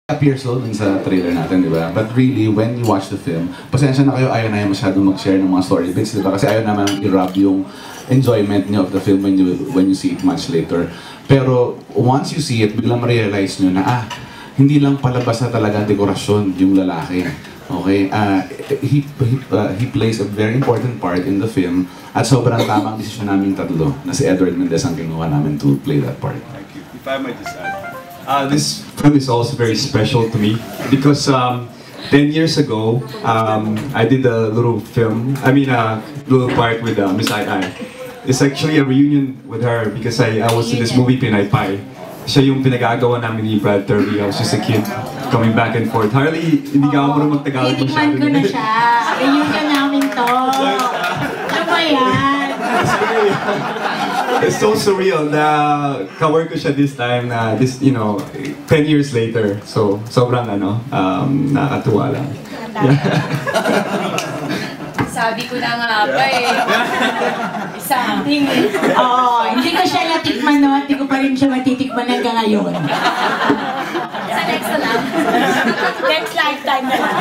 appears so dun sa trailer natin, di ba? But really, when you watch the film, pasensya na kayo, ayaw na masyadong mag-share ng mga story bits, di ba? Kasi ayaw naman i-rob yung enjoyment niyo of the film when you see it much later. Pero once you see it, biglang ma-realize nyo na, hindi lang palabas na talaga dekorasyon yung lalaki. Okay? He plays a very important part in the film at sobrang tamang desisyon namin tatlo na si Edward Mendez ang kinuha namin to play that part. Thank you. If I might just add, this film is also very special to me because 10 years ago, I did a little film, a little part with Miss Ai Ai. It's actually a reunion with her because I was in this movie, Pinay Pai. Siya yung pinag-aagawa namin ni Brad Turby. I was just a kid coming back and forth. Harley, hindi ka mo mag-Tagalog masyado. Titikman ko na siya. Reunion namin to. Ano ba yan? It's so surreal na ka-work ko siya this time na 10 years later. So, sobrang nakakatuwa lang. Sabi ko na nga pa something hindi ko siya natikman no, hindi ko pa rin siya matitikman hanggang ngayon. Sa next na lang. Next lifetime na lang.